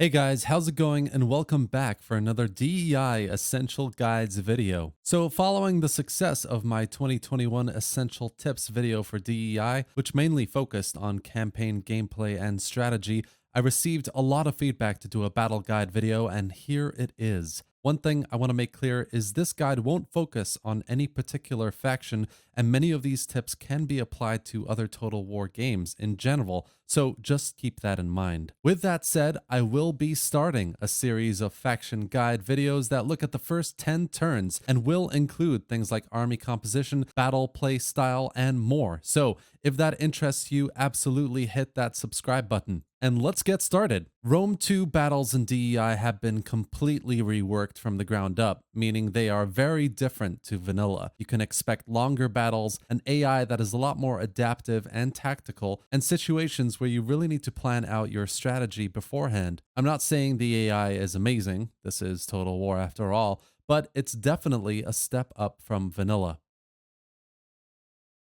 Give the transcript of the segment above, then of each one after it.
Hey guys, how's it going? And welcome back for another DEI Essential Guides video. So following the success of my 2021 Essential Tips video for DEI, which mainly focused on campaign gameplay and strategy, I received a lot of feedback to do a battle guide video, and here it is. One thing I want to make clear is this guide won't focus on any particular faction, and many of these tips can be applied to other Total War games in general, so just keep that in mind. With that said, I will be starting a series of faction guide videos that look at the first 10 turns and will include things like army composition, battle play style, and more. So if that interests you, absolutely hit that subscribe button. And let's get started. Rome 2 battles in DEI have been completely reworked from the ground up, meaning they are very different to vanilla. You can expect longer battles, an AI that is a lot more adaptive and tactical, and situations where you really need to plan out your strategy beforehand. I'm not saying the AI is amazing, this is Total War after all, but it's definitely a step up from vanilla.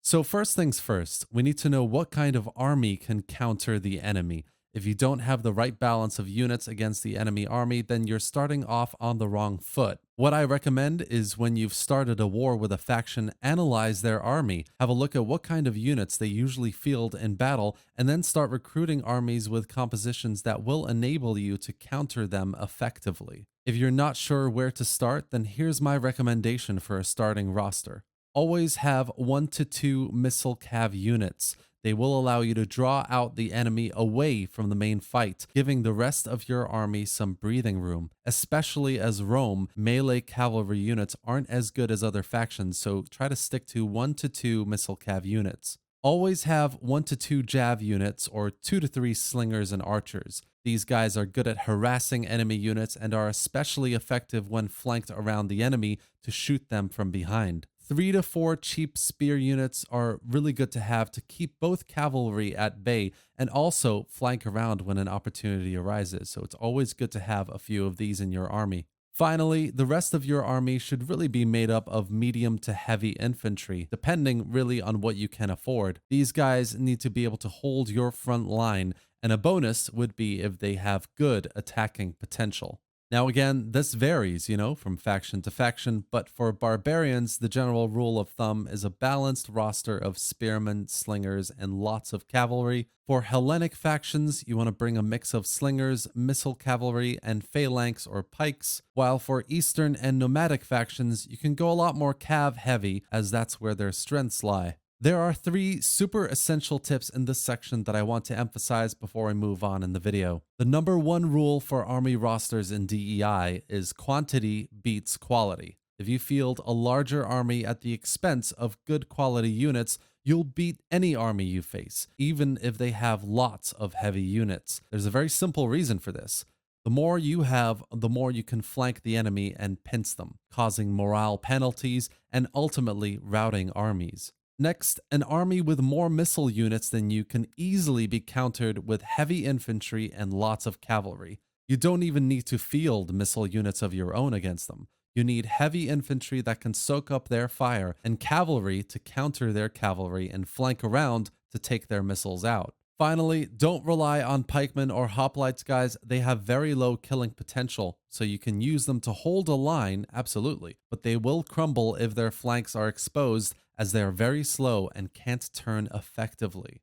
So first things first, we need to know what kind of army can counter the enemy. If you don't have the right balance of units against the enemy army, then you're starting off on the wrong foot. What I recommend is when you've started a war with a faction, analyze their army, have a look at what kind of units they usually field in battle, and then start recruiting armies with compositions that will enable you to counter them effectively. If you're not sure where to start, then here's my recommendation for a starting roster. Always have 1 to 2 missile cav units. They will allow you to draw out the enemy away from the main fight, giving the rest of your army some breathing room, especially as Rome melee cavalry units aren't as good as other factions, so try to stick to 1 to 2 missile cav units. Always have 1 to 2 jav units or 2 to 3 slingers and archers. These guys are good at harassing enemy units and are especially effective when flanked around the enemy to shoot them from behind. 3 to 4 cheap spear units are really good to have to keep both cavalry at bay and also flank around when an opportunity arises, so it's always good to have a few of these in your army. Finally, the rest of your army should really be made up of medium to heavy infantry, depending really on what you can afford. These guys need to be able to hold your front line, and a bonus would be if they have good attacking potential. Now again, this varies, from faction to faction, but for barbarians, the general rule of thumb is a balanced roster of spearmen, slingers, and lots of cavalry. For Hellenic factions, you want to bring a mix of slingers, missile cavalry, and phalanx or pikes, while for Eastern and nomadic factions, you can go a lot more cav heavy, as that's where their strengths lie. There are 3 super essential tips in this section that I want to emphasize before I move on in the video. The number 1 rule for army rosters in DEI is quantity beats quality. If you field a larger army at the expense of good quality units, you'll beat any army you face, even if they have lots of heavy units. There's a very simple reason for this. The more you have, the more you can flank the enemy and pinch them, causing morale penalties and ultimately routing armies. Next, an army with more missile units than you can easily be countered with heavy infantry and lots of cavalry. You don't even need to field missile units of your own against them. You need heavy infantry that can soak up their fire and cavalry to counter their cavalry and flank around to take their missiles out. Finally, don't rely on pikemen or hoplites, guys. They have very low killing potential, so you can use them to hold a line, absolutely, but they will crumble if their flanks are exposed, as they are very slow and can't turn effectively.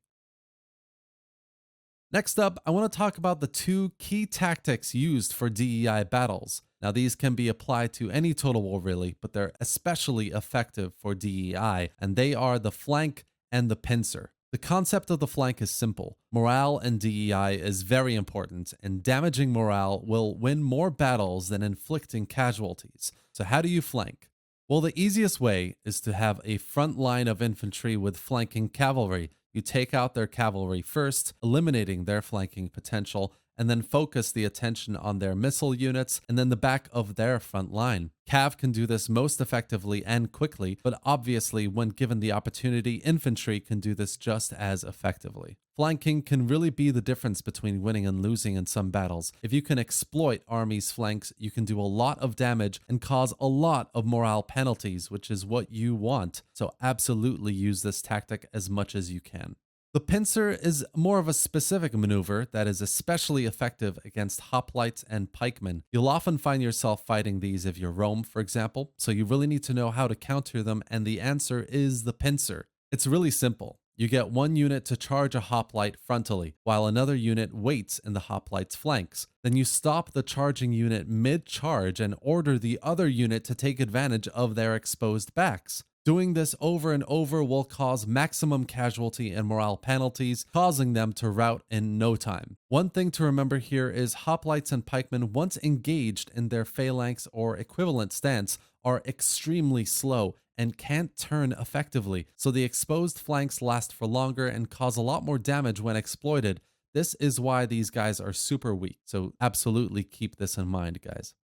Next up, I want to talk about the 2 key tactics used for DEI battles. Now, these can be applied to any Total War really, but they're especially effective for DEI, and they are the flank and the pincer. The concept of the flank is simple. Morale in DEI is very important, and damaging morale will win more battles than inflicting casualties. So how do you flank? Well, the easiest way is to have a front line of infantry with flanking cavalry. You take out their cavalry first, eliminating their flanking potential, and then focus the attention on their missile units and then the back of their front line. Cav can do this most effectively and quickly, but obviously when given the opportunity, infantry can do this just as effectively. Flanking can really be the difference between winning and losing in some battles. If you can exploit armies' flanks, you can do a lot of damage and cause a lot of morale penalties, which is what you want. So absolutely use this tactic as much as you can. The pincer is more of a specific maneuver that is especially effective against hoplites and pikemen. You'll often find yourself fighting these if you're Rome, for example, so you really need to know how to counter them, and the answer is the pincer. It's really simple. You get one unit to charge a hoplite frontally, while another unit waits in the hoplite's flanks. Then you stop the charging unit mid-charge and order the other unit to take advantage of their exposed backs. Doing this over and over will cause maximum casualty and morale penalties, causing them to rout in no time. One thing to remember here is hoplites and pikemen, once engaged in their phalanx or equivalent stance, are extremely slow and can't turn effectively, so the exposed flanks last for longer and cause a lot more damage when exploited. This is why these guys are super weak, so absolutely keep this in mind, guys.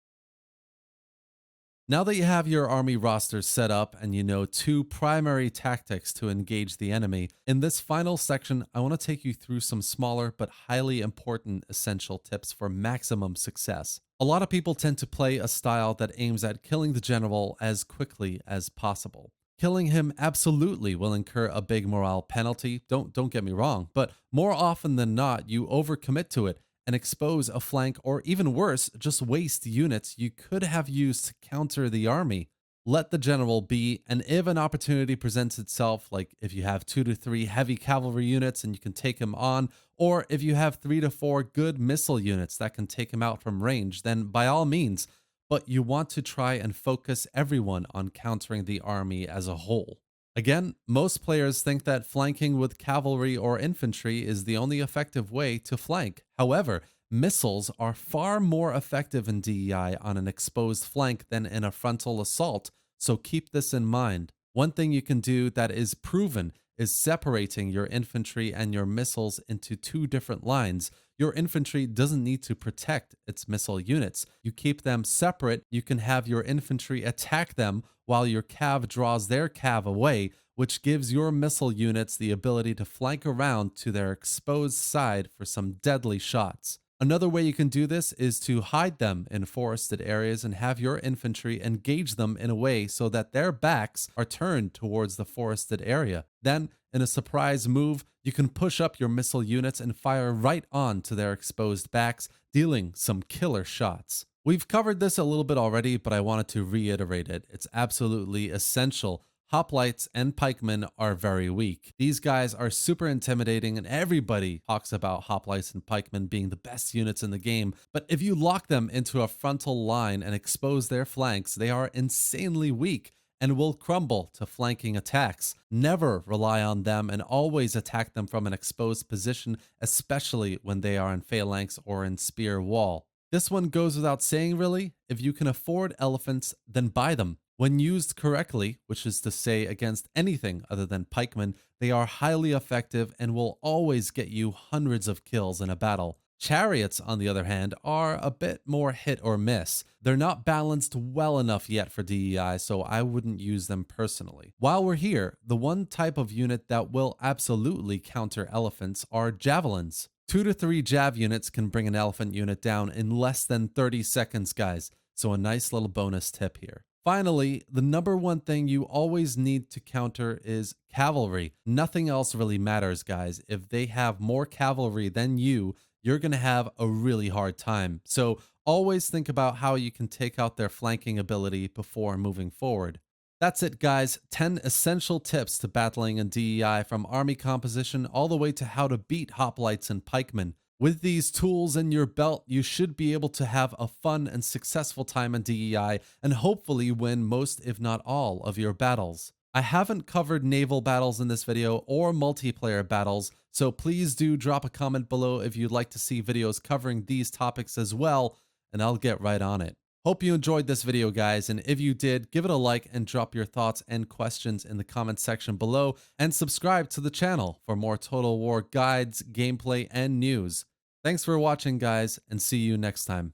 Now that you have your army roster set up and you know two primary tactics to engage the enemy, in this final section, I want to take you through some smaller but highly important essential tips for maximum success. A lot of people tend to play a style that aims at killing the general as quickly as possible. Killing him absolutely will incur a big morale penalty, don't get me wrong, but more often than not, you overcommit to it and expose a flank, or even worse, just waste units you could have used to counter the army. Let the general be, and if an opportunity presents itself, like if you have 2 to 3 heavy cavalry units and you can take him on, or if you have 3 to 4 good missile units that can take him out from range, then by all means, but you want to try and focus everyone on countering the army as a whole. Again, most players think that flanking with cavalry or infantry is the only effective way to flank. However, missiles are far more effective in DEI on an exposed flank than in a frontal assault, so keep this in mind. One thing you can do that is proven is separating your infantry and your missiles into two different lines. Your infantry doesn't need to protect its missile units. You keep them separate. You can have your infantry attack them while your cav draws their cav away, which gives your missile units the ability to flank around to their exposed side for some deadly shots. Another way you can do this is to hide them in forested areas and have your infantry engage them in a way so that their backs are turned towards the forested area. Then, in a surprise move, you can push up your missile units and fire right on to their exposed backs, dealing some killer shots. We've covered this a little bit already, but I wanted to reiterate it. It's absolutely essential. Hoplites and pikemen are very weak. These guys are super intimidating, and everybody talks about hoplites and pikemen being the best units in the game. But if you lock them into a frontal line and expose their flanks, they are insanely weak and will crumble to flanking attacks. Never rely on them and always attack them from an exposed position, especially when they are in phalanx or in spear wall. This one goes without saying, really. If you can afford elephants, then buy them. When used correctly, which is to say against anything other than pikemen, they are highly effective and will always get you hundreds of kills in a battle. Chariots, on the other hand, are a bit more hit or miss. They're not balanced well enough yet for DEI, so I wouldn't use them personally. While we're here, the one type of unit that will absolutely counter elephants are javelins. 2 to 3 jav units can bring an elephant unit down in less than 30 seconds, guys, so a nice little bonus tip here. Finally, the number one thing you always need to counter is cavalry. Nothing else really matters, guys. If they have more cavalry than you're going to have a really hard time. So always think about how you can take out their flanking ability before moving forward. That's it, guys. 10 essential tips to battling in DEI, from army composition all the way to how to beat hoplites and pikemen. With these tools in your belt, you should be able to have a fun and successful time in DEI and hopefully win most, if not all, of your battles. I haven't covered naval battles in this video or multiplayer battles, so please do drop a comment below if you'd like to see videos covering these topics as well, and I'll get right on it. Hope you enjoyed this video, guys, and if you did, give it a like and drop your thoughts and questions in the comment section below, and subscribe to the channel for more Total War guides, gameplay, and news. Thanks for watching, guys, and see you next time.